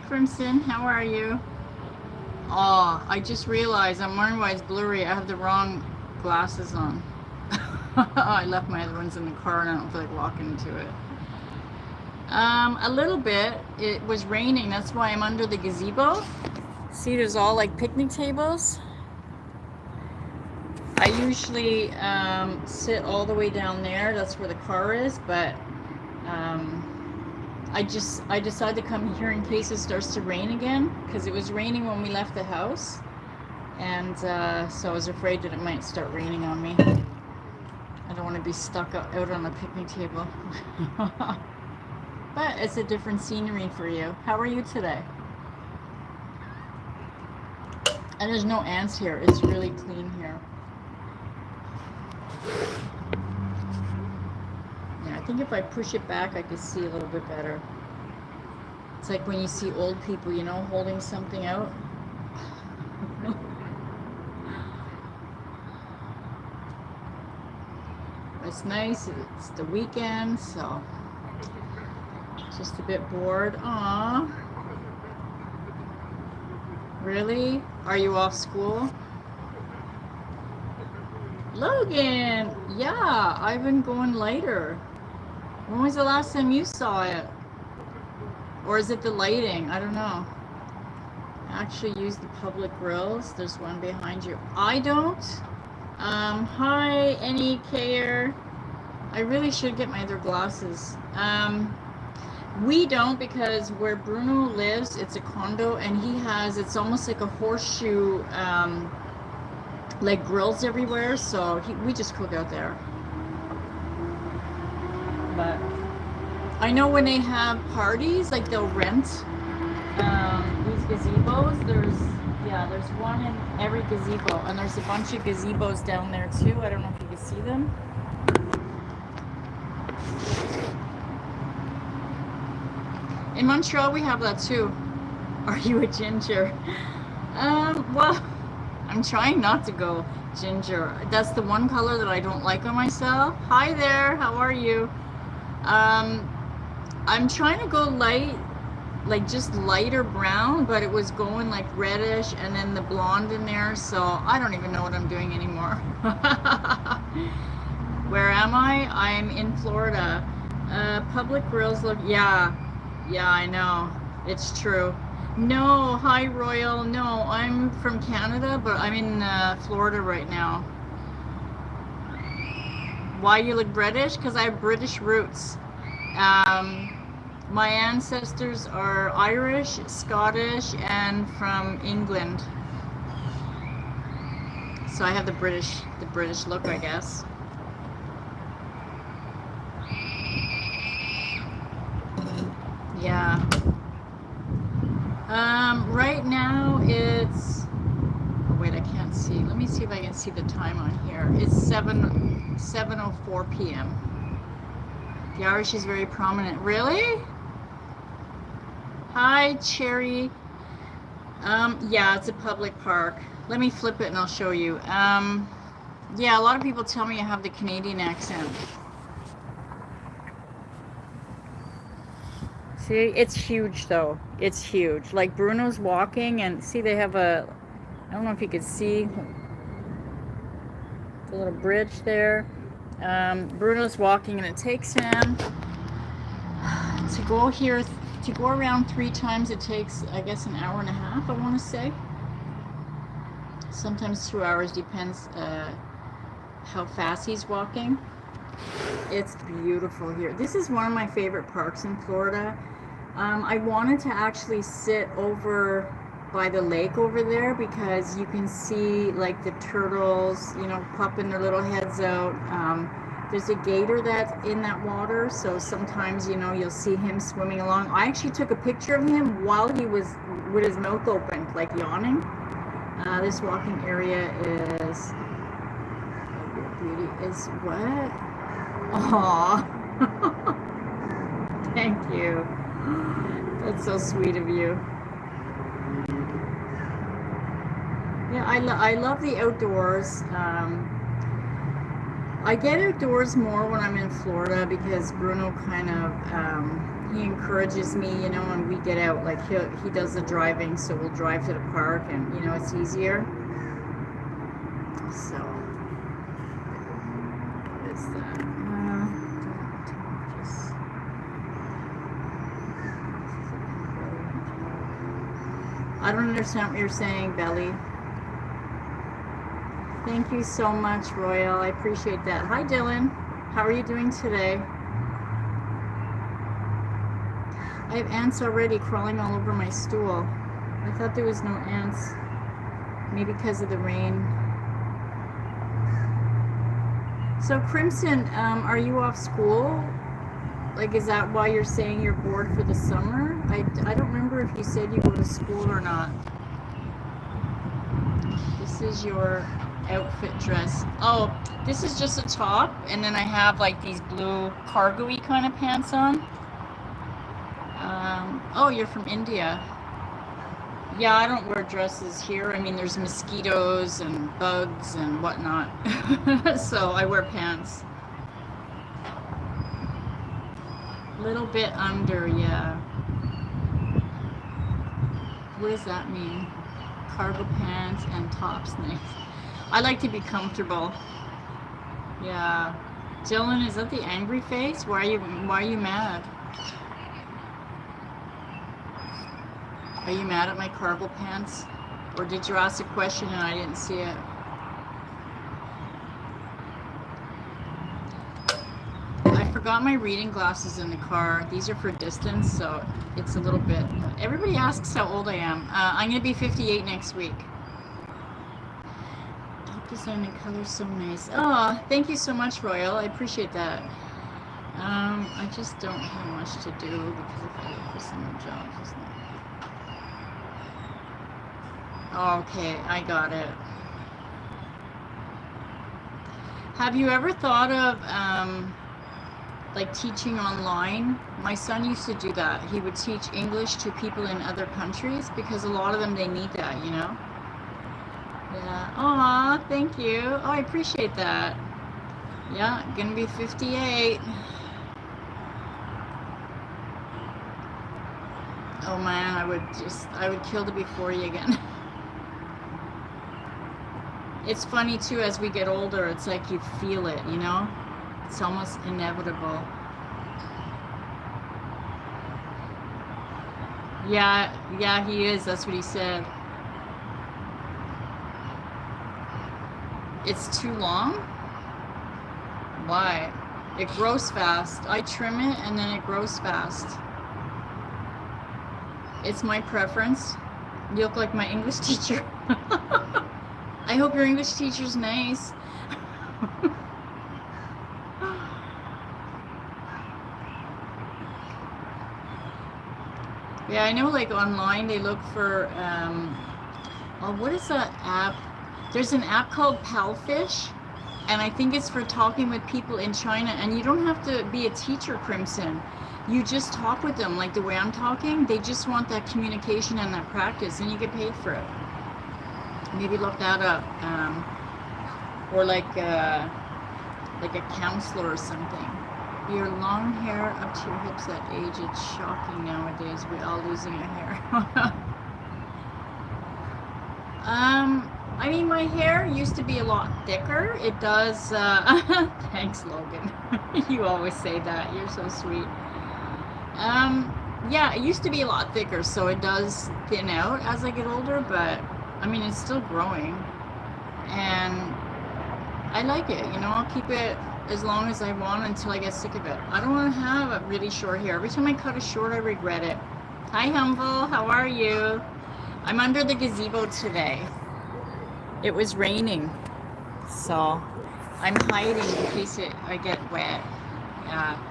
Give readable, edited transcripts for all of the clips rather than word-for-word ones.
Crimson, how are you? Oh, I just realized I'm wondering why it's blurry. I have the wrong glasses on. I left my other ones in the car and I don't feel like walking into it. A little bit. It was raining, that's why I'm under the gazebo. See, there's all like picnic tables. I usually sit all the way down there. That's where the car is, but I decided to come here in case it starts to rain again, because it was raining when we left the house, and so I was afraid that it might start raining on me. I don't want to be stuck out on a picnic table. But it's a different scenery for you. How are you today? And there's no ants here. It's really clean here. Yeah, I think if I push it back, I can see a little bit better. It's like when you see old people, you know, holding something out. It's nice. It's the weekend, so just a bit bored. Aww. Really? Are you off school? Logan! Yeah, I've been going lighter. When was the last time you saw it? Or is it the lighting? I don't know. Actually use the public grills. There's one behind you. I don't. Hi, any care? I really should get my other glasses. We don't, because where Bruno lives, it's a condo, and he has, it's almost like a horseshoe, like grills everywhere, so we just cook out there. But I know when they have parties, like they'll rent these gazebos. There's one in every gazebo, and there's a bunch of gazebos down there too. I don't know if you can see them. In Montreal, we have that too. Are you a ginger? Well, I'm trying not to go ginger. That's the one color that I don't like on myself. Hi there, how are you? I'm trying to go light, like just lighter brown, but it was going like reddish and then the blonde in there, so I don't even know what I'm doing anymore. Where am I? I'm in Florida. Public grills look, yeah, I know, it's true. No, hi Royal, no, I'm from Canada, but I'm in Florida right now. Why you look British? Because I have British roots. My ancestors are Irish, Scottish, and from England. So I have the British look, I guess. Yeah. Right now it's, oh wait, I can't see. Let me see if I can see the time on here. It's 7:04 p.m. The Irish is very prominent. Really? Hi, Cherry. Yeah, it's a public park. Let me flip it and I'll show you. Yeah, a lot of people tell me I have the Canadian accent. See, it's huge though. It's huge. Like Bruno's walking, and see they have a, I don't know if you can see the little bridge there. Bruno's walking, and it takes him to go here, to go around 3 times. It takes, I guess, an hour and a half, I want to say. Sometimes 2 hours, depends how fast he's walking. It's beautiful here. This is one of my favorite parks in Florida. I wanted to actually sit over by the lake over there, because you can see like the turtles, you know, popping their little heads out. There's a gator that's in that water, so sometimes, you know, you'll see him swimming along. I actually took a picture of him while he was with his mouth open, like yawning. This walking area is, beauty is what? Aww. Thank you. That's so sweet of you. Yeah, I love the outdoors. I get outdoors more when I'm in Florida, because Bruno kind of, he encourages me, you know, and we get out. Like he does the driving, so we'll drive to the park, and you know, it's easier. So it's that. I don't understand what you're saying, Belly. Thank you so much, Royal. I appreciate that. Hi, Dylan. How are you doing today? I have ants already crawling all over my stool. I thought there was no ants. Maybe because of the rain. So, Crimson, are you off school? Like, is that why you're saying you're bored for the summer? I don't remember if you said you go to school or not. This is your outfit dress. Oh, this is just a top, and then I have like these blue cargo-y kind of pants on. Oh, you're from India. Yeah, I don't wear dresses here. I mean, there's mosquitoes and bugs and whatnot. So I wear pants. Little bit under, yeah. What does that mean? Cargo pants and tops, nice. I like to be comfortable. Yeah. Dylan, is that the angry face? Why are you mad? Are you mad at my cargo pants? Or did you ask a question and I didn't see it? I forgot my reading glasses in the car. These are for distance, so it's a little bit... Everybody asks how old I am. I'm going to be 58 next week. Top design and color so nice. Oh, thank you so much, Royal. I appreciate that. I just don't have much to do because if I look for some jobs, it's not... Okay, I got it. Have you ever thought of like teaching online? My son used to do that. He would teach English to people in other countries because a lot of them, they need that, you know? Yeah. Aw, thank you. Oh, I appreciate that. Yeah, gonna be 58. Oh man, I would kill to be 40 again. It's funny too, as we get older, it's like you feel it, you know? It's almost inevitable. Yeah, he is. That's what he said. It's too long? Why? It grows fast. I trim it and then it grows fast. It's my preference. You look like my English teacher. I hope your English teacher's nice. Yeah, I know like online they look for, oh, what is that app? There's an app called Palfish, and I think it's for talking with people in China, and you don't have to be a teacher, Crimson. You just talk with them like the way I'm talking. They just want that communication and that practice, and you get paid for it. Maybe look that up, or like a counselor or something. Your long hair up to your hips at age, it's shocking nowadays. We're all losing our hair. I mean, my hair used to be a lot thicker. It does, thanks, Logan. You always say that. You're so sweet. Yeah, it used to be a lot thicker, so it does thin out as I get older, but I mean, it's still growing, and I like it, you know. I'll keep it as long as I want until I get sick of it. I don't want to have a really short hair. Every time I cut it short, I regret it. Hi, Humble. How are you? I'm under the gazebo today. It was raining, so I'm hiding in case I get wet. Yeah.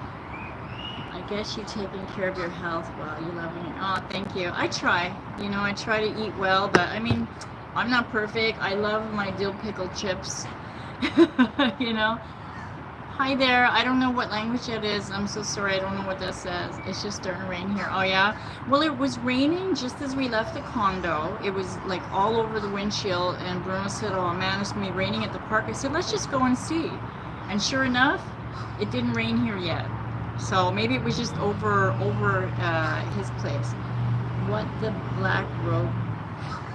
I guess you're taking care of your health while you're loving it. Oh, thank you. I try. You know, I try to eat well, but I mean, I'm not perfect. I love my dill pickle chips. You know? Hi there. I don't know what language that is. I'm so sorry. I don't know what that says. It's just starting to rain here. Oh, yeah? Well, it was raining just as we left the condo. It was like all over the windshield, and Bruno said, oh, man, it's going to be raining at the park. I said, let's just go and see. And sure enough, it didn't rain here yet. So maybe it was just over his place. What the black rope?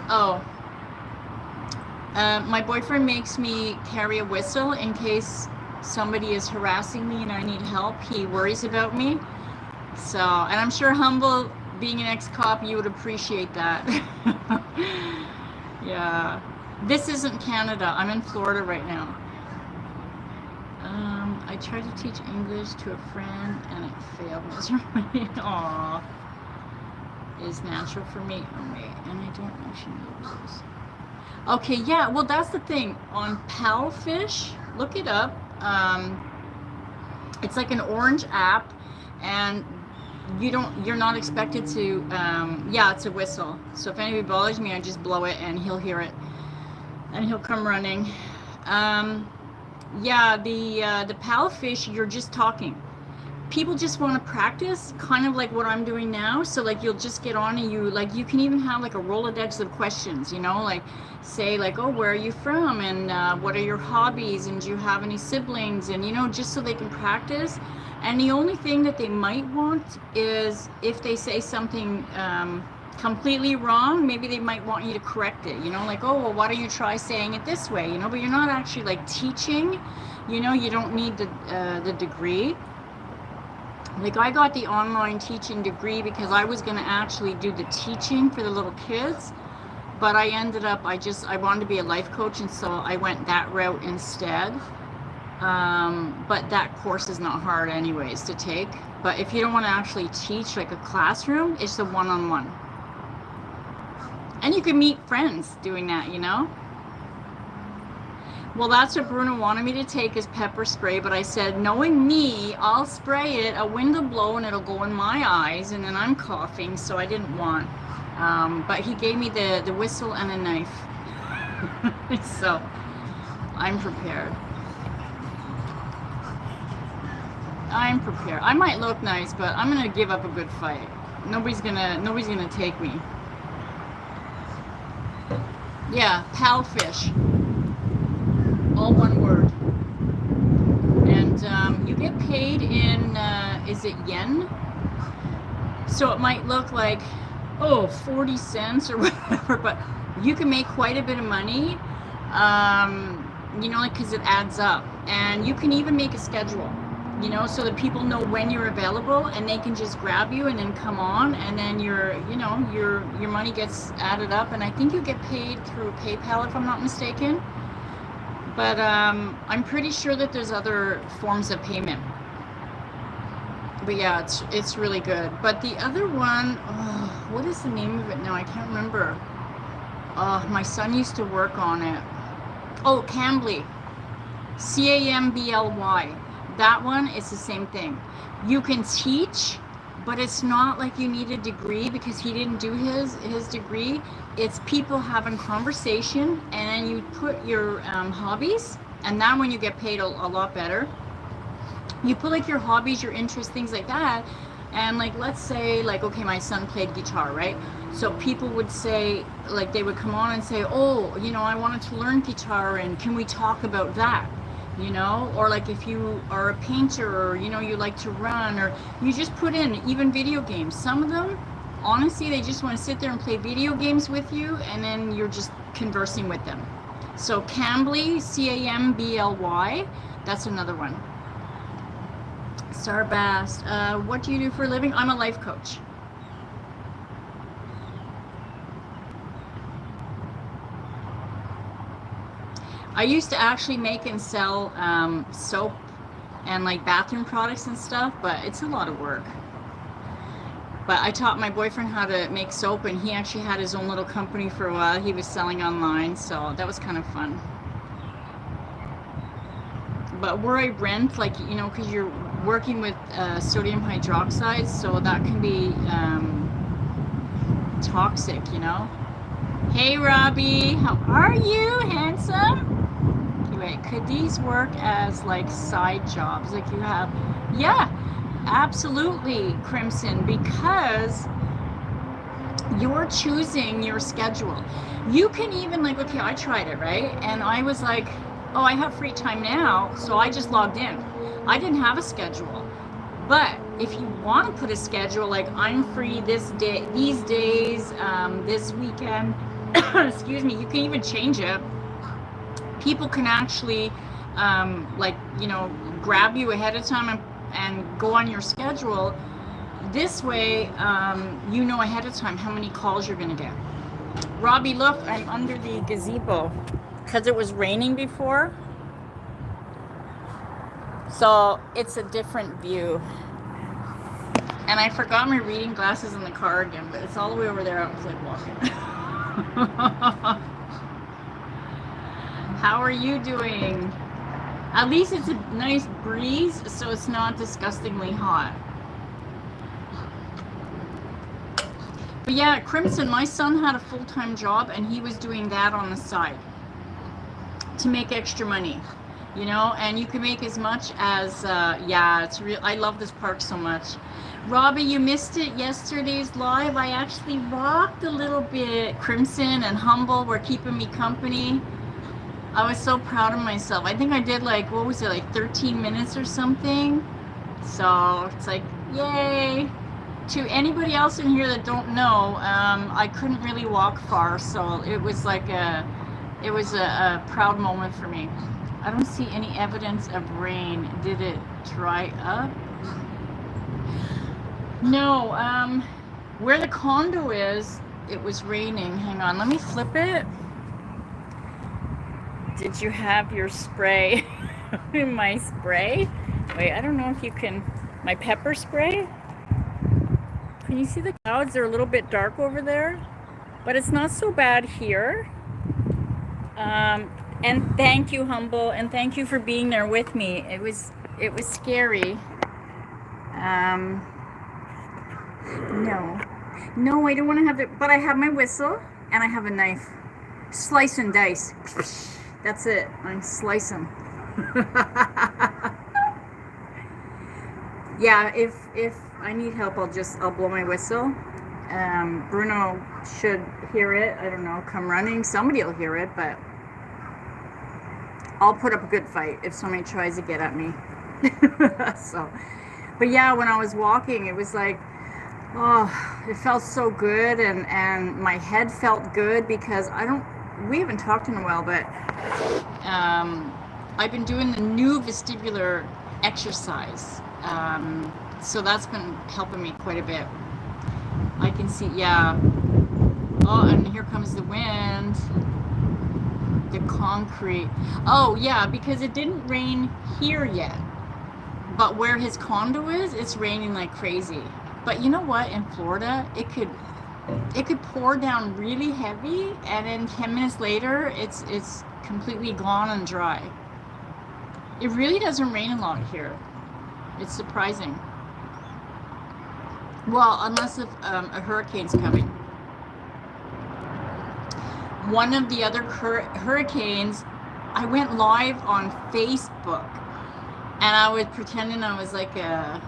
Oh, my boyfriend makes me carry a whistle in case somebody is harassing me and I need help. He worries about me. So, and I'm sure Humble, being an ex-cop, you would appreciate that. Yeah. This isn't Canada. I'm in Florida right now. I tried to teach English to a friend and it failed miserably. Aww. Is natural for me. Okay, and I don't know if she knows. Okay, yeah, well that's the thing. On Palfish, look it up. It's like an orange app, and you're not expected to, yeah, it's a whistle. So if anybody bothers me, I just blow it and he'll hear it. And he'll come running. Yeah, the Palfish, you're just talking. People just want to practice, kind of like what I'm doing now. So like you'll just get on and you can even have like a Rolodex of questions, you know, like say like, oh, where are you from, and what are your hobbies, and do you have any siblings, and you know, just so they can practice. And the only thing that they might want is if they say something completely wrong, maybe they might want you to correct it, you know, like, oh, well, why don't you try saying it this way, you know, but you're not actually like teaching, you know, you don't need the degree. Like I got the online teaching degree because I was going to actually do the teaching for the little kids, but I ended up, I wanted to be a life coach, and so I went that route instead. But that course is not hard anyways to take. But if you don't want to actually teach like a classroom, it's a one-on-one. And you can meet friends doing that, you know? Well, that's what Bruno wanted me to take, is pepper spray, but I said, knowing me, I'll spray it, a wind will blow and it'll go in my eyes, and then I'm coughing, so I didn't want. But he gave me the whistle and a knife. So I'm prepared. I'm prepared. I might look nice, but I'm gonna give up a good fight. Nobody's gonna take me. Yeah, Palfish. All one word. And you get paid in, is it yen? So it might look like, oh, 40 cents or whatever, but you can make quite a bit of money, you know, like, because it adds up. And you can even make a schedule, you know, so that people know when you're available and they can just grab you and then come on, and then your money gets added up. And I think you get paid through PayPal, if I'm not mistaken. But I'm pretty sure that there's other forms of payment. But yeah, it's really good. But the other one, oh, what is the name of it now? I can't remember. My son used to work on it. Oh, Cambly. Cambly. That one is the same thing. You can teach, but it's not like you need a degree, because he didn't do his degree. It's people having conversation, and you put your hobbies, and that one you get paid a lot better. You put like your hobbies, your interests, things like that. And like, let's say like, okay, my son played guitar, right? So people would say, like, they would come on and say, oh, you know, I wanted to learn guitar, and can we talk about that? You know, or like if you are a painter, or, you know, you like to run, or you just put in even video games. Some of them, honestly, they just want to sit there and play video games with you, and then you're just conversing with them. So Cambly, Cambly, that's another one. Starbast, what do you do for a living? I'm a life coach. I used to actually make and sell soap and like bathroom products and stuff, but it's a lot of work. But I taught my boyfriend how to make soap, and he actually had his own little company for a while. He was selling online, so that was kind of fun. But where I rent, like, you know, because you're working with sodium hydroxide, so that can be toxic, you know. Hey, Robbie, how are you, handsome? Wait, could these work as like side jobs, like you have? Yeah, absolutely, Crimson, because you're choosing your schedule. You can even like, okay, I tried it, right? And I was like, oh, I have free time now, so I just logged in. I didn't have a schedule. But if you want to put a schedule, like I'm free this day, these days, this weekend, excuse me, you can even change it. People can actually, like, you know, grab you ahead of time and go on your schedule. This way, you know ahead of time how many calls you're going to get. Robbie, look, I'm under the gazebo because it was raining before. So it's a different view. And I forgot my reading glasses in the car again, but it's all the way over there. I was like walking. How are you doing? At least it's a nice breeze, so it's not disgustingly hot. But yeah, Crimson, my son had a full-time job and he was doing that on the side to make extra money, you know, and you can make as much as, yeah, it's real. I love this park so much. Robbie, you missed it, yesterday's live. I actually rocked a little bit. Crimson and Humble were keeping me company. I was so proud of myself. I think I did like, what was it, like 13 minutes or something? So it's like, yay. To anybody else in here that don't know, I couldn't really walk far, so it was like a proud moment for me. I don't see any evidence of rain. Did it dry up? No, where the condo is, it was raining. Hang on, let me flip it. Did you have your spray? My spray? Wait, I don't know if you can, my pepper spray? Can you see the clouds? They're a little bit dark over there, but it's not so bad here. And thank you, Humble, and thank you for being there with me. It was scary. No, I don't want to have it, but I have my whistle and I have a knife. Slice and dice. That's it. I'm slicing. Yeah, if I need help, I'll blow my whistle. Bruno should hear it. I don't know, come running. Somebody will hear it, but I'll put up a good fight if somebody tries to get at me. So, but yeah, when I was walking, it was like, oh, it felt so good, and my head felt good because we haven't talked in a while, but I've been doing the new vestibular exercise. So that's been helping me quite a bit. I can see, yeah. Oh, and here comes the wind. The concrete. Oh, yeah, because it didn't rain here yet. But where his condo is, it's raining like crazy. But you know what? In Florida, it could pour down really heavy, and then 10 minutes later, it's completely gone and dry. It really doesn't rain a lot here. It's surprising. Well, unless if a hurricane's coming. One of the other hurricanes, I went live on Facebook, and I was pretending I was like a,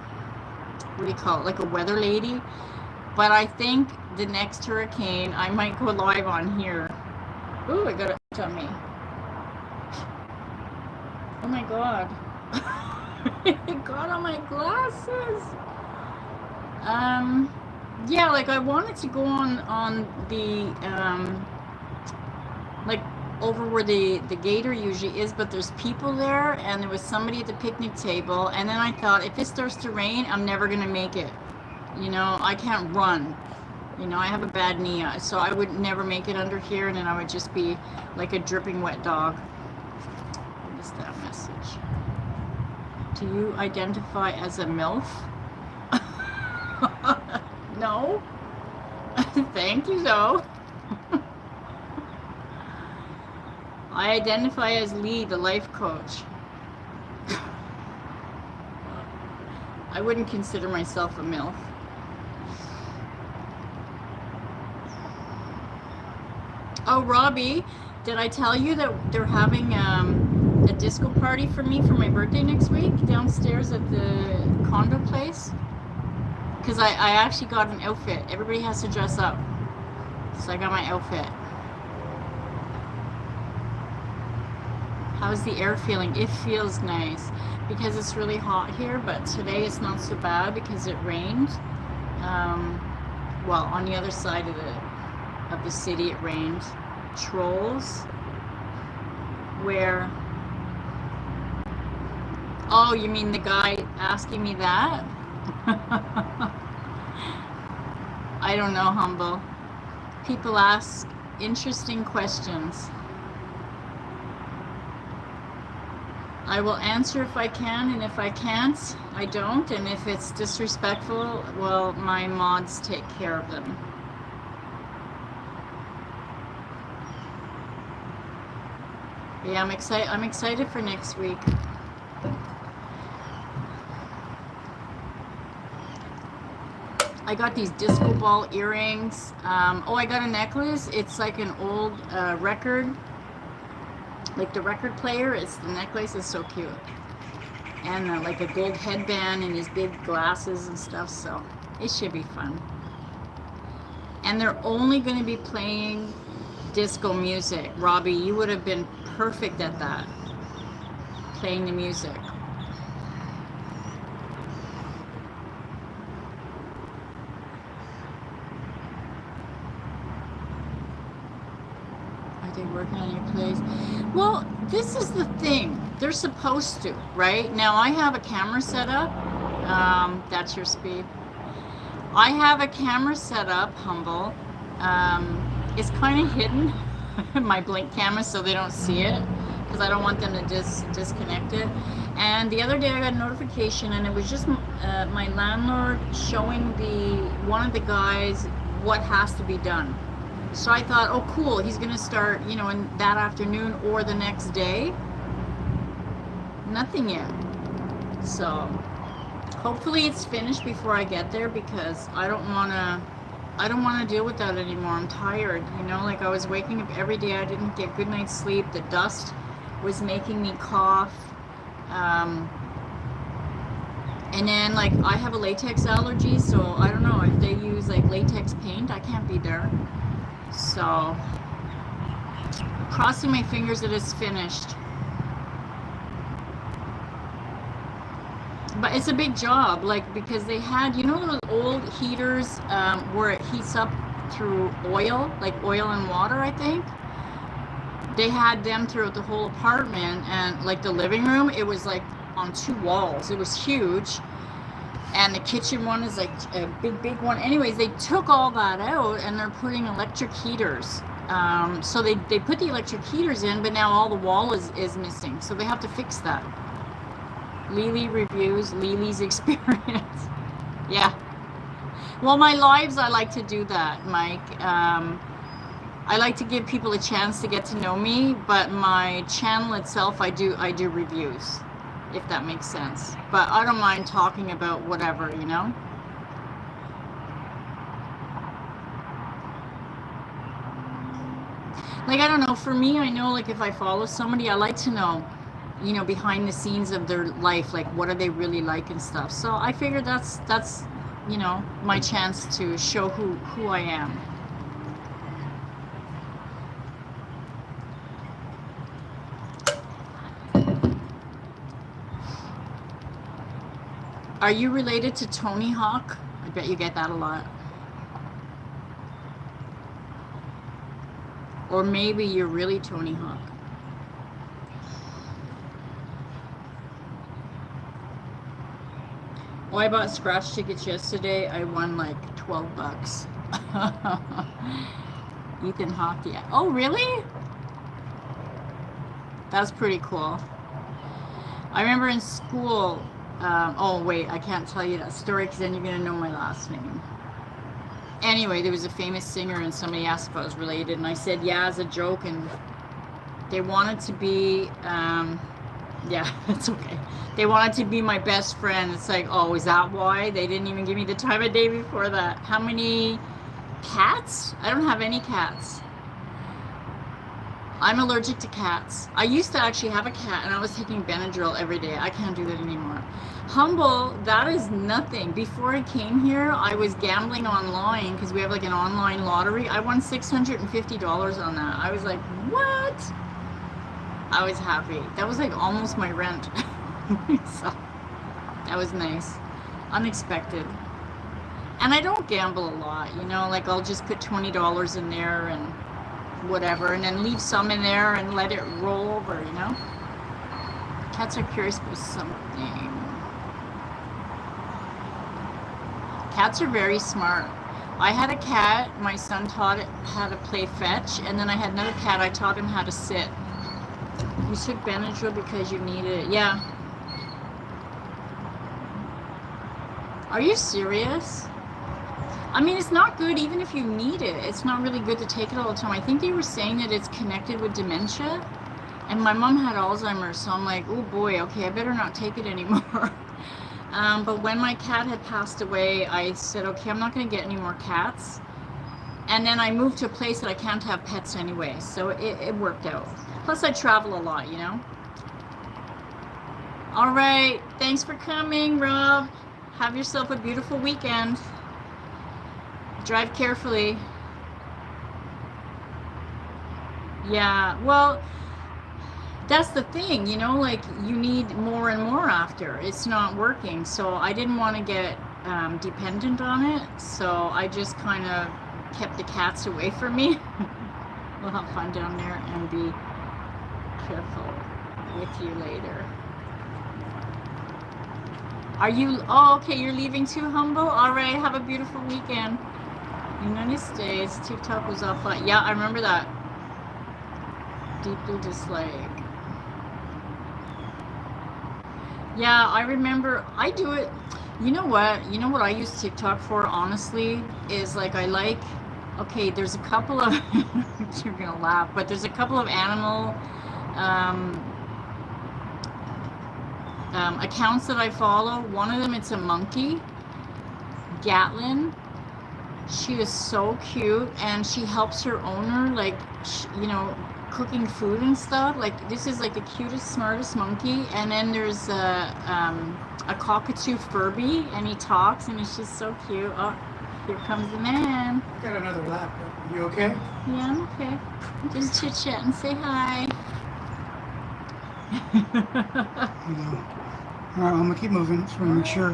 what do you call it, like a weather lady. But I think the next hurricane, I might go live on here. Ooh, I got it on me. Oh my God. It got on my glasses. Yeah, like I wanted to go on the, like over where the gator usually is, but there's people there, and there was somebody at the picnic table, and then I thought, if it starts to rain, I'm never gonna make it. You know, I can't run. You know, I have a bad knee, so I would never make it under here, and then I would just be like a dripping wet dog. What is that message? Do you identify as a MILF? No. Thank you, though. I identify as Lee, the life coach. I wouldn't consider myself a MILF. Oh, Robbie, did I tell you that they're having a disco party for me for my birthday next week downstairs at the condo place? Because I actually got an outfit. Everybody has to dress up. So I got my outfit. How's the air feeling? It feels nice because it's really hot here, but today it's not so bad because it rained. Well, on the other side of the city it rained. Trolls. Where? Oh, you mean the guy asking me that? I don't know, Humble. People ask interesting questions. I will answer if I can, and if I can't, I don't. And if it's disrespectful, well, my mods take care of them. Yeah, I'm excited for next week. I got these disco ball earrings. Oh, I got a necklace. It's like an old record, like the record player. It's the necklace is so cute, and like a gold headband and these big glasses and stuff. So it should be fun. And they're only going to be playing disco music. Robbie, you would have been perfect at that, playing the music. Working on your place. Well, this is the thing. They're supposed to, right? Now I have a camera set up. That's your speed. I have a camera set up, Humble. It's kind of hidden, my blink camera, so they don't see it because I don't want them to disconnect it. And the other day I got a notification, and it was just my landlord showing one of the guys what has to be done. So I thought, oh cool, he's gonna start, you know, in that afternoon or the next day. Nothing yet. So hopefully it's finished before I get there, because I don't wanna deal with that anymore. I'm tired, you know, like I was waking up every day, I didn't get good night's sleep, the dust was making me cough. And then like I have a latex allergy, so I don't know if they use like latex paint, I can't be there. So, crossing my fingers that it's finished. But it's a big job, like, because they had, you know, those old heaters where it heats up through oil, like oil and water, I think. They had them throughout the whole apartment, and like the living room, it was like on 2 walls. It was huge. And the kitchen one is like a big one. Anyways, they took all that out and they're putting electric heaters. So they put the electric heaters in, but now all the wall is missing. So they have to fix that. Lily reviews Lily's experience. Yeah. Well, my lives, I like to do that, Mike. I like to give people a chance to get to know me, but my channel itself, I do reviews, if that makes sense. But I don't mind talking about whatever, you know? Like, I don't know, for me, I know, like, if I follow somebody, I like to know, you know, behind the scenes of their life, like, what are they really like and stuff. So I figured that's you know, my chance to show who I am. Are you related to Tony Hawk? I bet you get that a lot. Or maybe you're really Tony Hawk. Oh, I bought scratch tickets yesterday. I won like $12. Ethan Hawke, yeah. Oh, really? That's pretty cool. I remember in school, oh wait, I can't tell you that story because then you're going to know my last name. Anyway, there was a famous singer and somebody asked if I was related, and I said yeah as a joke, and they wanted to be, yeah, it's okay. They wanted to be my best friend. It's like, oh, is that why? They didn't even give me the time of day before that. How many cats? I don't have any cats. I'm allergic to cats. I used to actually have a cat, and I was taking Benadryl every day. I can't do that anymore. Humble, that is nothing. Before I came here, I was gambling online because we have like an online lottery. I won $650 on that. I was like, what? I was happy. That was like almost my rent. So that was nice. Unexpected. And I don't gamble a lot, you know, like I'll just put $20 in there and whatever, and then leave some in there and let it roll over, you know. Cats are curious about something. Cats are very smart. I had a cat, my son taught it how to play fetch, and then I had another cat, I taught him how to sit. You took Benadryl because you needed it. Yeah. Are you serious? I mean, it's not good even if you need it. It's not really good to take it all the time. I think they were saying that it's connected with dementia. And my mom had Alzheimer's, so I'm like, oh boy, okay, I better not take it anymore. But when my cat had passed away, I said, okay, I'm not going to get any more cats. And then I moved to a place that I can't have pets anyway, so it worked out. Plus, I travel a lot, you know. All right, thanks for coming, Rob. Have yourself a beautiful weekend. Drive carefully. Yeah, well, that's the thing, you know, like you need more and more after. It's not working. So I didn't want to get dependent on it. So I just kind of kept the cats away from me. We'll have fun down there and be careful with you later. Are you, oh, okay, you're leaving too, Humble? All right, have a beautiful weekend. United States, TikTok was offline. Yeah, I remember that. Deeply dislike. Yeah, I remember. I do it. You know what? You know what I use TikTok for, honestly, is like I like, okay, there's a couple of, you're going to laugh, but there's a couple of animal accounts that I follow. One of them, it's a monkey, Gatlin. She is so cute, and she helps her owner, like, you know, cooking food and stuff. Like, this is like the cutest, smartest monkey. And then there's a cockatoo Furby, and he talks, and it's just so cute. Oh, here comes the man. I got another lap. You okay? Yeah, I'm okay. Just chit chat and say hi. All right, I'm gonna keep moving. Just want to make sure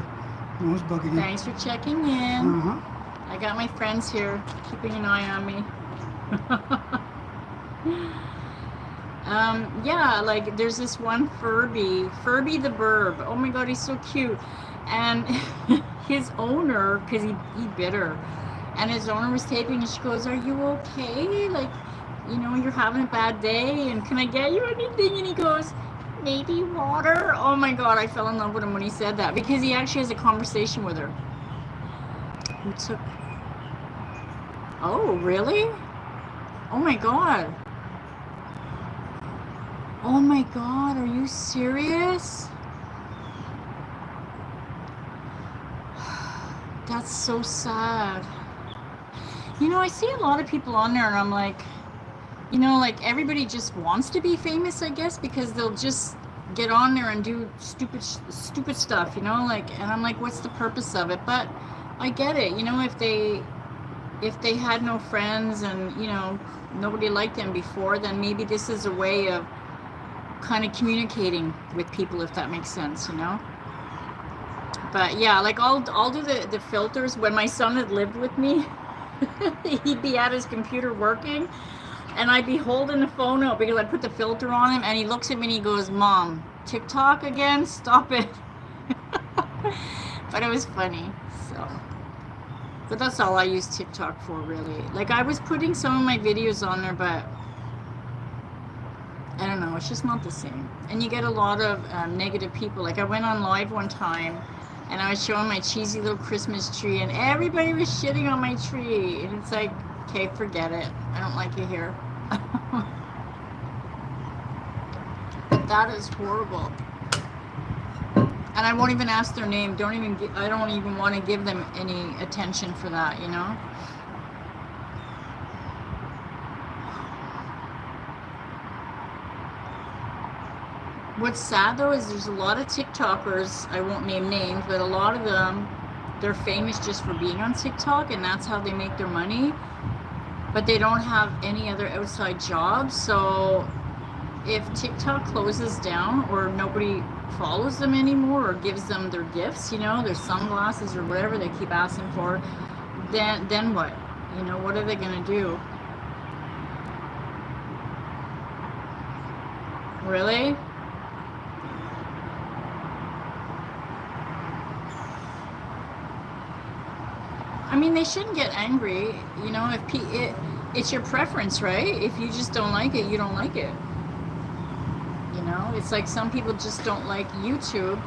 no one's bugging you. Thanks for checking in. I got my friends here keeping an eye on me. Yeah, like there's this one Furby the Burb. Oh my god, he's so cute. And his owner, because he bit her, and his owner was taping, and she goes, are you okay? Like, you know, you're having a bad day, and can I get you anything? And he goes, maybe water. Oh my god, I fell in love with him when he said that, because he actually has a conversation with her. Who took... Oh, really? Oh my god. Oh my god, are you serious? That's so sad. You know, I see a lot of people on there, and I'm like, you know, like everybody just wants to be famous, I guess, because they'll just get on there and do stupid stuff, you know, like, and I'm like, what's the purpose of it? But I get it, you know, if they had no friends and, you know, nobody liked them before, then maybe this is a way of kind of communicating with people, if that makes sense, you know. But yeah, like I'll do the filters. When my son had lived with me, he'd be at his computer working, and I'd be holding the phone out because I put the filter on him, and he looks at me and he goes, Mom, TikTok again? Stop it. But it was funny, so. But that's all I use TikTok for, really. Like, I was putting some of my videos on there, but I don't know, it's just not the same. And you get a lot of negative people. Like, I went on live one time, and I was showing my cheesy little Christmas tree, and everybody was shitting on my tree. And it's like, okay, forget it. I don't like you here. That is horrible. And I won't even ask their name. I don't even want to give them any attention for that, you know? What's sad, though, is there's a lot of TikTokers, I won't name names, but a lot of them, they're famous just for being on TikTok, and that's how they make their money. But they don't have any other outside jobs, so if TikTok closes down or nobody follows them anymore or gives them their gifts, you know, their sunglasses or whatever they keep asking for, then what? You know, what are they gonna do? Really? I mean, they shouldn't get angry, you know, it's your preference, right? If you just don't like it, you don't like it. You know, it's like some people just don't like YouTube,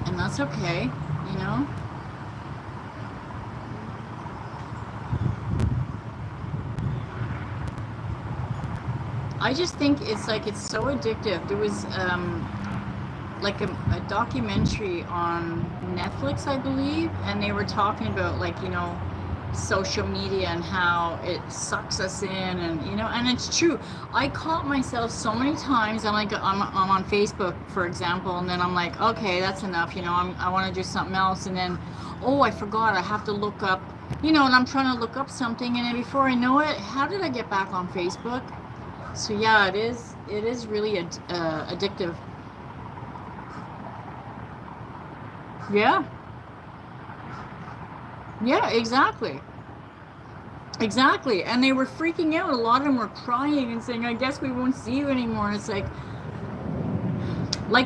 and that's okay, you know? I just think it's like, it's so addictive. There was like a documentary on Netflix, I believe, and they were talking about, like, you know, social media and how it sucks us in, and you know, and it's true. I caught myself so many times. I'm on Facebook, for example, and then I'm like, okay, that's enough, you know, I want to do something else, and then, oh, I forgot, I have to look up, you know, and I'm trying to look up something, and then before I know it, how did I get back on Facebook? So yeah, it is really addictive. Yeah, yeah, exactly. Exactly. And they were freaking out. A lot of them were crying and saying, I guess we won't see you anymore. And it's like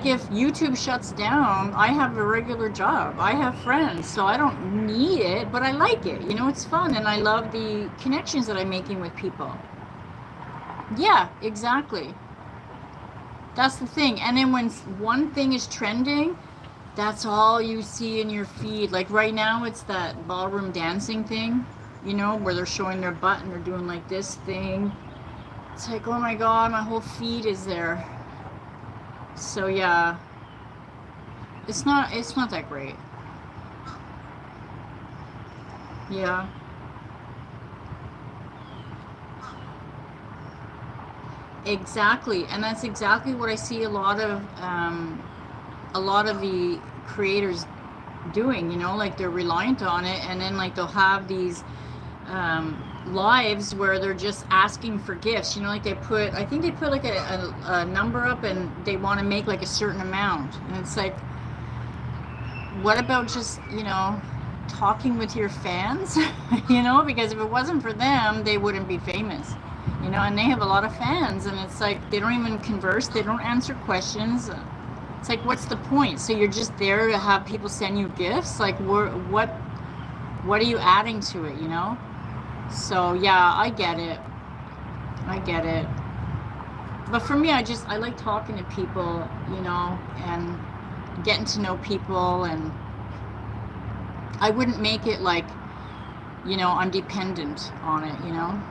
if YouTube shuts down, I have a regular job. I have friends, so I don't need it, but I like it. You know, it's fun, and I love the connections that I'm making with people. Yeah, exactly. That's the thing. And then when one thing is trending, that's all you see in your feed. Like right now, it's that ballroom dancing thing, you know, where they're showing their butt and they're doing like this thing. It's like, oh my God, my whole feed is there. So yeah, it's not that great. Yeah, exactly. And that's exactly what I see a lot of the creators doing, you know, like they're reliant on it, and then like they'll have these lives where they're just asking for gifts, you know, like I think they put like a number up, and they want to make like a certain amount, and it's like, what about just, you know, talking with your fans? You know, because if it wasn't for them, they wouldn't be famous, you know, and they have a lot of fans, and it's like they don't even converse, they don't answer questions. It's like, what's the point? So you're just there to have people send you gifts? Like, what are you adding to it, you know? So yeah, I get it. I get it. But for me, I like talking to people, you know, and getting to know people, and I wouldn't make it like, you know, I'm dependent on it, you know?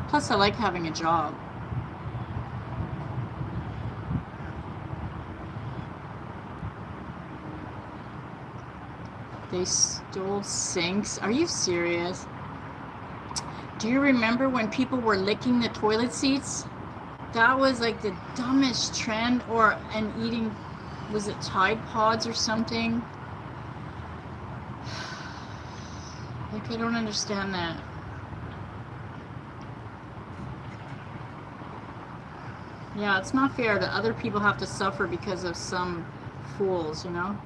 Plus, I like having a job. They stole sinks. Are you serious? Do you remember when people were licking the toilet seats? That was like the dumbest trend. And eating, was it Tide Pods or something? Like, I don't understand that. Yeah, it's not fair that other people have to suffer because of some fools, you know?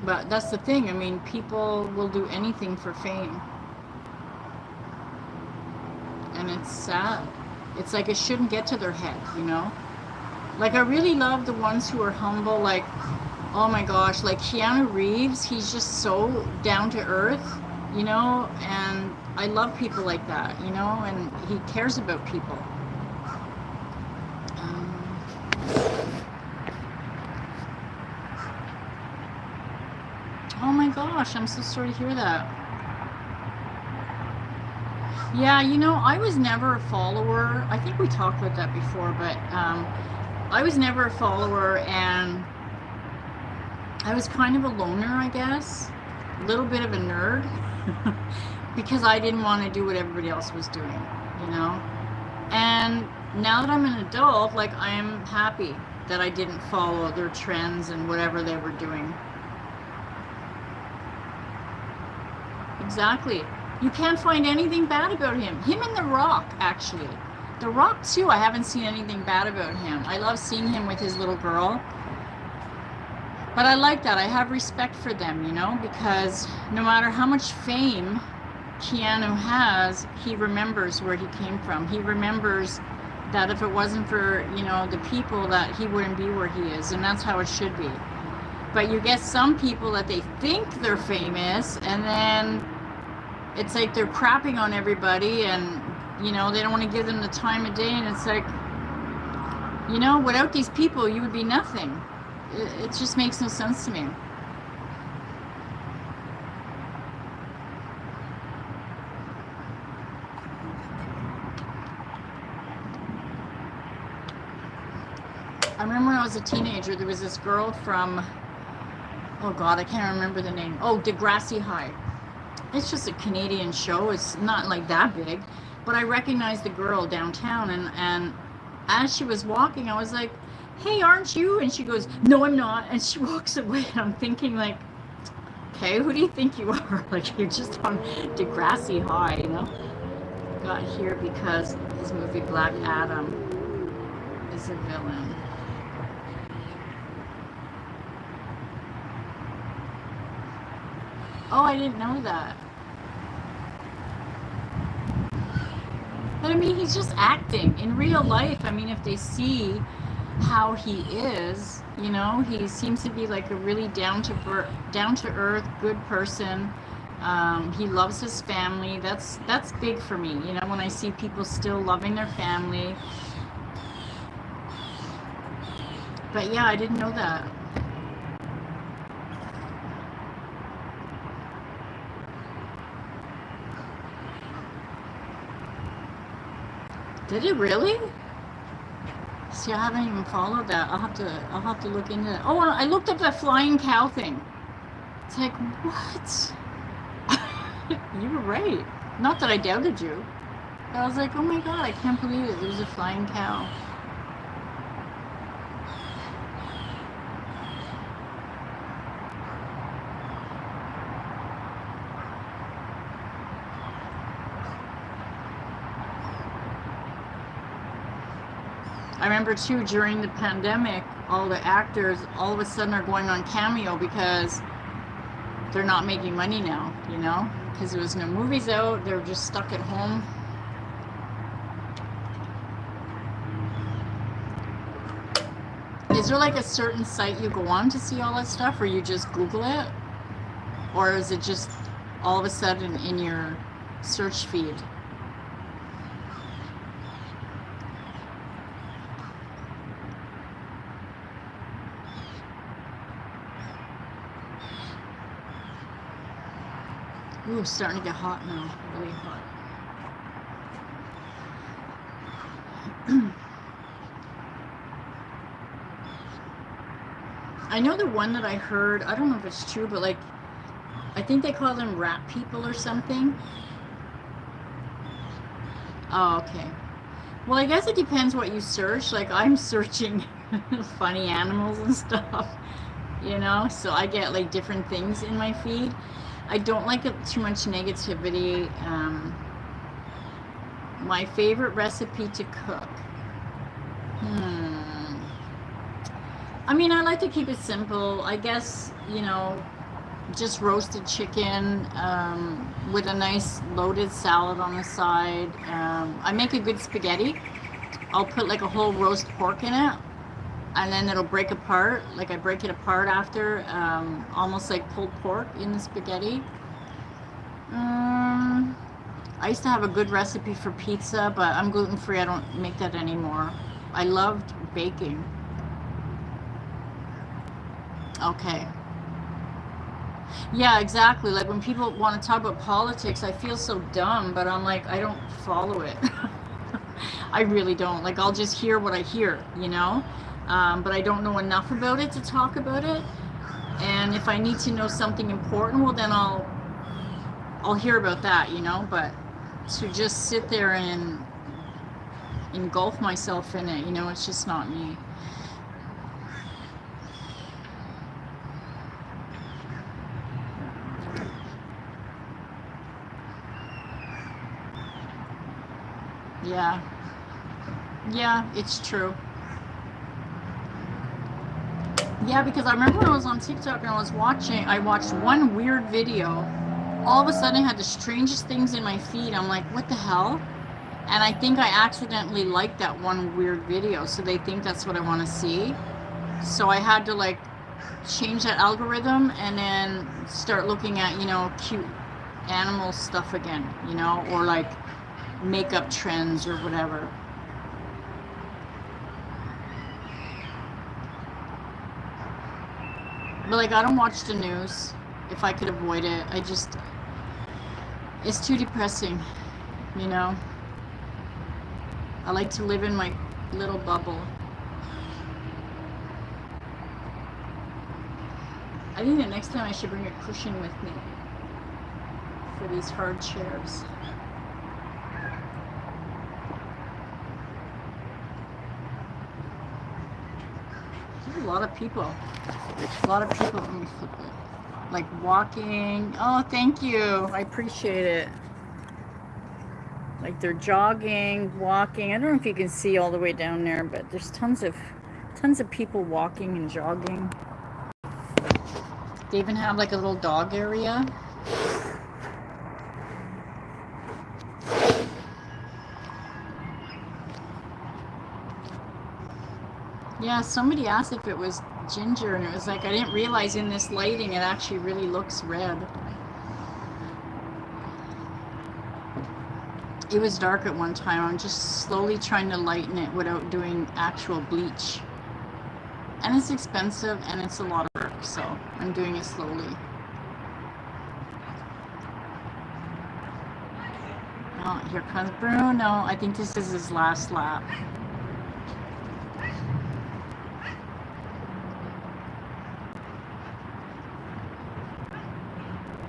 But that's the thing. I mean, people will do anything for fame. And it's sad. It's like it shouldn't get to their head, you know? Like, I really love the ones who are humble. Like, oh my gosh, like Keanu Reeves, he's just so down to earth, you know? And I love people like that, you know? And he cares about people. Oh my gosh, I'm so sorry to hear that. Yeah, you know, I was never a follower. I think we talked about that before, but I was never a follower, and I was kind of a loner, I guess. A little bit of a nerd. Because I didn't want to do what everybody else was doing, you know? And now that I'm an adult, like, I am happy. that I didn't follow their trends and whatever they were doing. Exactly. You can't find anything bad about him. Him and The Rock, actually. The Rock, too, I haven't seen anything bad about him. I love seeing him with his little girl. But I like that. I have respect for them, you know, because no matter how much fame Keanu has, he remembers where he came from. He remembers that if it wasn't for, you know, the people, that he wouldn't be where he is. And that's how it should be. But you get some people that they think they're famous, and then it's like they're crapping on everybody, and, you know, they don't want to give them the time of day. And it's like, you know, without these people, you would be nothing. It just makes no sense to me. I remember when I was a teenager, there was this girl from, oh God, I can't remember the name. Oh, Degrassi High. It's just a Canadian show. It's not like that big. But I recognized the girl downtown, and as she was walking, I was like, hey, aren't you? And she goes, no, I'm not. And she walks away. And I'm thinking, like, okay, who do you think you are? Like, you're just on Degrassi High, you know? Got here because his movie Black Adam is a villain. Oh, I didn't know that. But I mean, he's just acting. In real life, I mean, if they see how he is, you know, he seems to be like a really down to earth, good person. He loves his family. That's big for me, you know, when I see people still loving their family. But yeah, I didn't know that. Did it really? See, I haven't even followed that. I'll have to look into it. Oh, I looked up that flying cow thing. It's like, what? You were right. Not that I doubted you. But I was like, oh my God, I can't believe it. There's a flying cow. I remember too, during the pandemic, all the actors all of a sudden are going on Cameo because they're not making money now, you know, because there was no movies out. They're just stuck at home. Is there like a certain site you go on to see all that stuff, or you just Google it? Or is it just all of a sudden in your search feed? Ooh, it's starting to get hot now, really hot. I know the one that I heard, I don't know if it's true, but like, I think they call them rat people or something. Oh, okay. Well, I guess it depends what you search. Like, I'm searching funny animals and stuff, you know, so I get like different things in my feed. I don't like too much negativity. My favorite recipe to cook. I mean, I like to keep it simple. I guess, you know, just roasted chicken with a nice loaded salad on the side. I make a good spaghetti. I'll put like a whole roast pork in it, and then it'll break apart. Like I break it apart after, almost like pulled pork in the spaghetti. I used to have a good recipe for pizza, but I'm gluten-free. I don't make that anymore. I loved baking. Okay. Yeah, exactly. Like when people want to talk about politics, I feel so dumb, but I'm like, I don't follow it. I really don't. Like, I'll just hear what I hear, you know? But I don't know enough about it to talk about it. And if I need to know something important, well, then I'll hear about that, you know? But to just sit there and engulf myself in it, you know, it's just not me. Yeah. Yeah, it's true. Yeah, because I remember when I was on TikTok and I watched one weird video. All of a sudden I had the strangest things in my feed. I'm like, what the hell? And I think I accidentally liked that one weird video, so they think that's what I want to see. So I had to like change that algorithm and then start looking at, cute animal stuff again, or like makeup trends or whatever. But like, I don't watch the news if I could avoid it. It's too depressing, I like to live in my little bubble. I think the next time I should bring a cushion with me for these hard chairs. There's a lot of people. Let me flip it. Like walking. Oh, thank you. I appreciate it. Like they're jogging, walking. I don't know if you can see all the way down there, but there's tons of people walking and jogging. They even have like a little dog area. Yeah, somebody asked if it was ginger, and it was like, I didn't realize in this lighting it actually really looks red. It was dark at one time. I'm just slowly trying to lighten it without doing actual bleach. And it's expensive and it's a lot of work, so I'm doing it slowly. Oh, here comes Bruno. I think this is his last lap.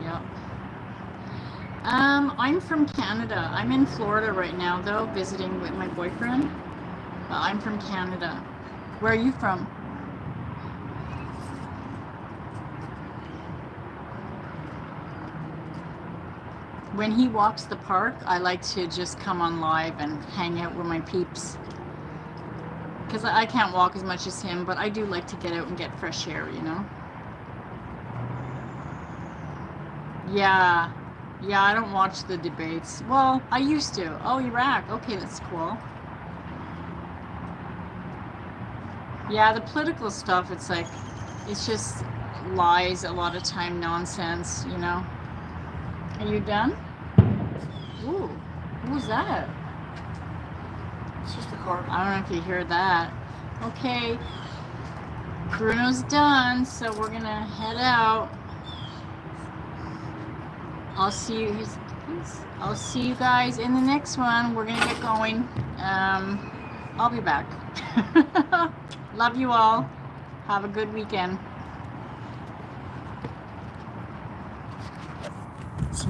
Yep. I'm from Canada. I'm in Florida right now, though, visiting with my boyfriend. I'm from Canada. Where are you from? When he walks the park, I like to just come on live and hang out with my peeps. Because I can't walk as much as him, but I do like to get out and get fresh air, Yeah. Yeah, I don't watch the debates. Well, I used to. Oh, Iraq. Okay, that's cool. Yeah, the political stuff, it's like, it's just lies a lot of time, nonsense, Are you done? Ooh, what was that? It's just a car. I don't know if you hear that. Okay, Bruno's done, so we're gonna head out. I'll see you guys in the next one. We're gonna get going. I'll be back. Love you all. Have a good weekend.